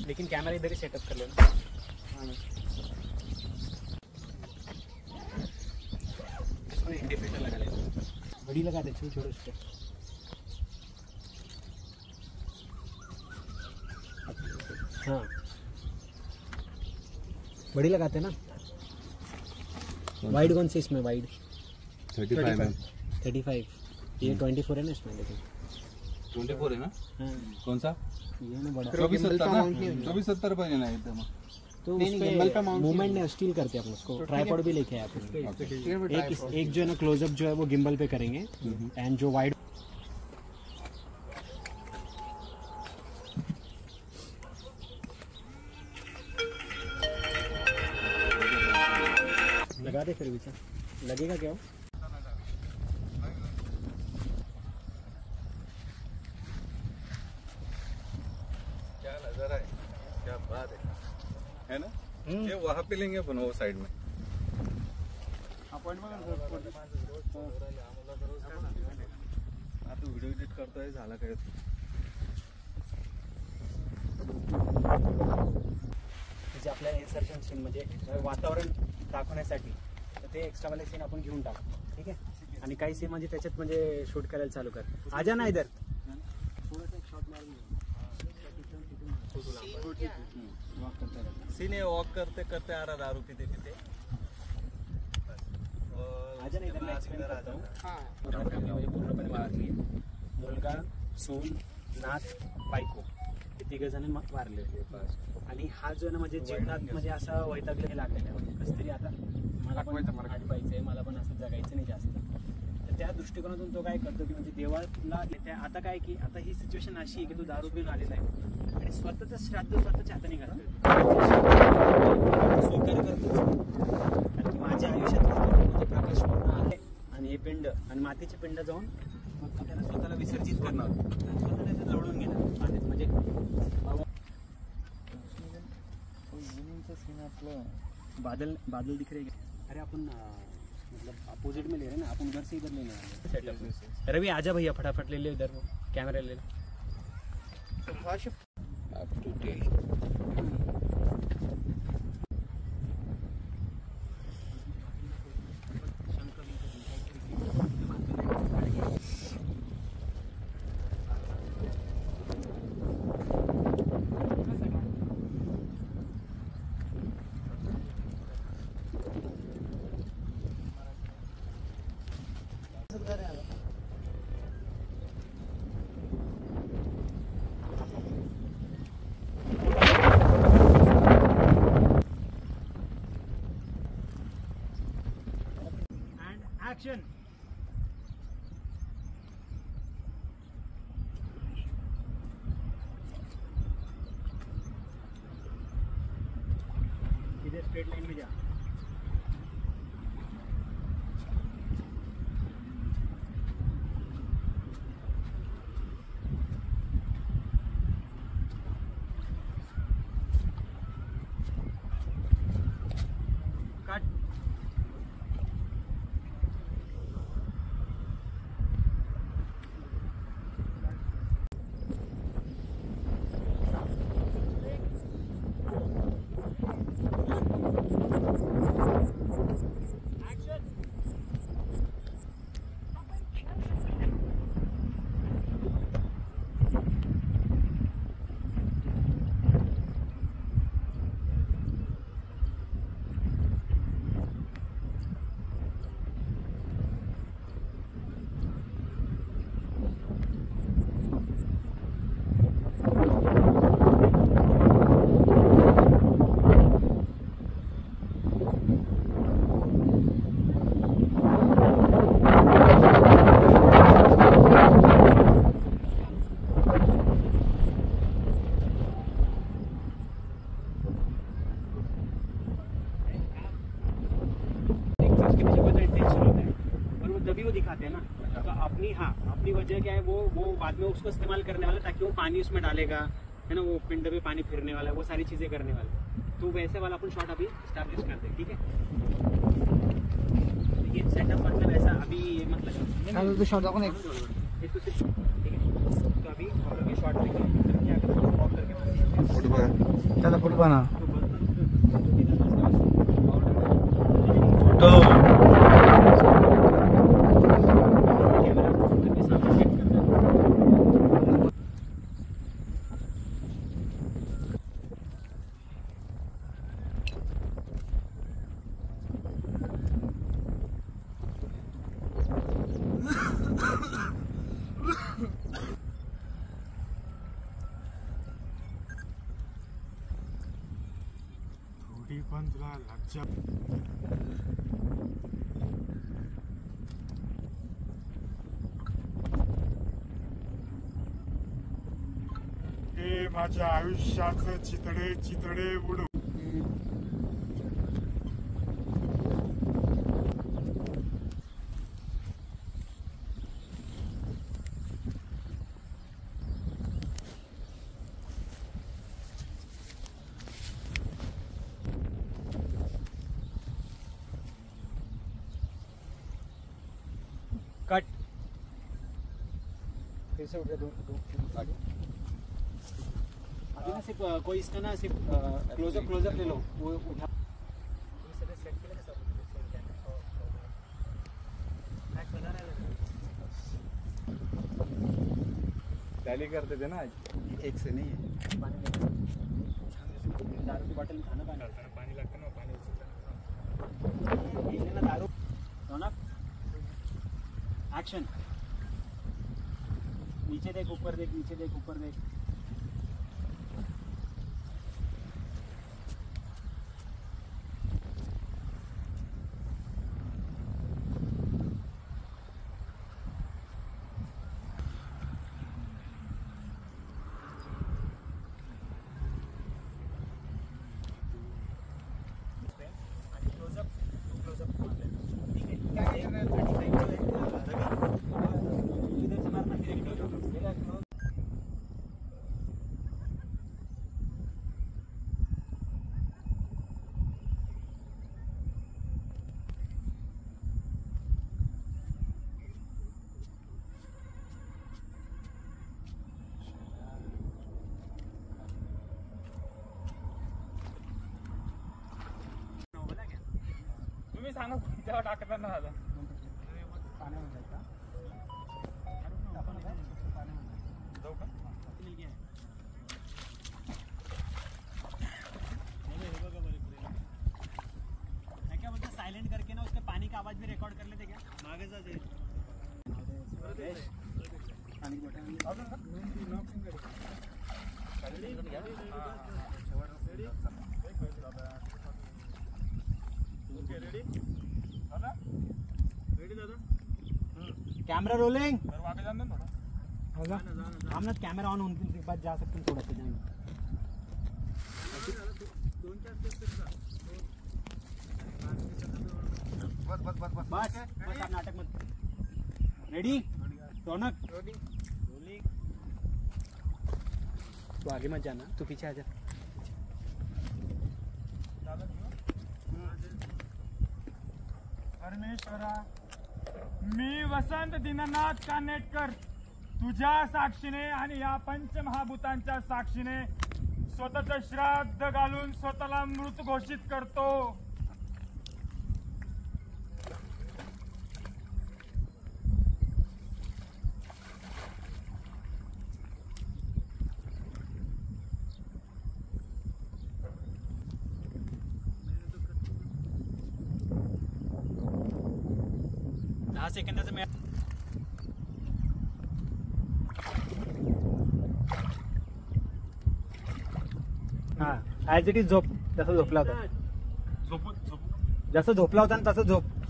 लेकिन कैमरा इधर ही सेटअप कर लेना। इसमें इंडिकेटर लगा लेना, बड़ी लगा दे, छोड़ उस पे। हाँ बड़ी लगाते ना। वाइड कौन सी इसमें? वाइड 35। ये 24 है ना इसमें, लेकिन 24 है ना। हाँ कौन सा? ये ना बड़ा 2470 पर ना एकदम। तो उस पे मूवमेंट ने स्टील करते हैं अपन उसको। ट्राइपॉड भी लेके आए अपन। एक जो है ना क्लोजअप जो है वो गिम्बल पे करेंगे, एंड जो वाइड लगा दे। फिर भी सर लगेगा क्या? क्या नजारा है, क्या बात है ना। ये वहाँ पे लेंगे अपन, वो साइड में। आता व्हिडिओ एडिट करतोय, झाला काय? म्हणजे आपल्या इन्सर्शन सीन म्हणजे वातावरण दाखवण्यासाठी तर ते एक्स्ट्रावाले सीन आपण घेऊन टाकू, ठीक आहे? आणि काही सीन म्हणजे त्याच्यात म्हणजे शूट करायला चालू कर. आजा ना इधर. सीन वॉक करते करते आ रहा, दारू पीते पीते. आजा ना इधर. म्हणजे पूर्णपणे वारली. मुलगा, सून, नात, बायको हे तिघ जण वारले. आणि हा जो ना म्हणजे जीवनात म्हणजे असा वैतागले लागलेला आहे. कसं तरी आता मला पण आठवायचंय, मला पण असं जगायचं नाही जास्त. तर त्या दृष्टिकोनातून तो काय करतो की म्हणजे देवाला आता काय की आता ही सिच्युएशन अशी आहे की तो दारू पिऊन आलेला आहे आणि स्वतःचं श्राद्ध स्वतःच्या हाताने करतो. स्वीकार करतो कारण की माझ्या आयुष्यात म्हणजे प्रकाश पूर्ण आले आणि हे पिंड आणि मातीचे पिंड जाऊन मग त्याला स्वतःला विसर्जित करणार, स्वतः त्याच्यात लोळून घेणार म्हणजे बादल बादल दिख रहे हैं. अरे अपन मतलब अपोजिट में ले रहे हैं ना, अपन उधर से इधर लेने वाले सेटअप. रवि आजा भैया फटाफट ले ले इधर, वो कैमरा ले ले. Action. इधर स्ट्रेट लाइन में जा. कट. तभी वो दिखाते हैं ना. तो अपनी वजह क्या है, वो बाद में उसको इस्तेमाल करने वाला, ताकि वो पानी उसमें डालेगा, है ना, वो पिंड पे पानी फिरने वाला है, वो सारी चीज़ें करने वाला. तो वैसे वाला अपन शॉट अभी स्टैब्लिश कर दे, ठीक है. ये सेटअप मतलब ऐसा अभी ये मत लगा. तो शॉट दाखव ना एक तो सिर्फ ठीक है। तो अभी हम लोग ये शॉट देखेंगे क्या करते हैं वॉक करके फोटो बघा त्याला फोटो पाहा ना फोटो थोडी पण तुला लक्षात हे माझ्या आयुष्याचं चितडे चितडे उडू कट फिर से उठ गया दो अभी ना सिर्फ कोई इसका ना सिर्फ क्लोजअप ले लो वो उठा टॅली करते थे ना एक से नहीं है दारू की बॉटल खाना पाणी लागतं ना पाणी ना दारू रौनक एक्शन नीचे देख ऊपर देख नीचे देख ऊपर देख तुम्ही सांगा तेव्हा टाकतात ना दादा जाऊ का क्या बोलते साइलेंट करके ना उसके पानी का आवाज भी रिकॉर्ड कर लेते क्या मागे जाते कैमरा रोलिंग आगे जाना थोड़ा हम ना कैमरा ऑन होने के बाद जा सकते हैं थोड़ा सा जाएंगे बस आप नाटक मत रेडी रौनक तू आगे मत जाना तू पीछे आ जा परमेश्वरा मी वसंत दीनानाथ कानेटकर तुझ्या साक्षीने आणि या पंचमहाभूतांच्या साक्षीने स्वतःचं श्राद्ध घालून स्वतःला मृत घोषित करतो सेकंदाचं मिळा हा ऍज इट इज झोप जसं झोपला होता जसं झोपला होता तसं झोप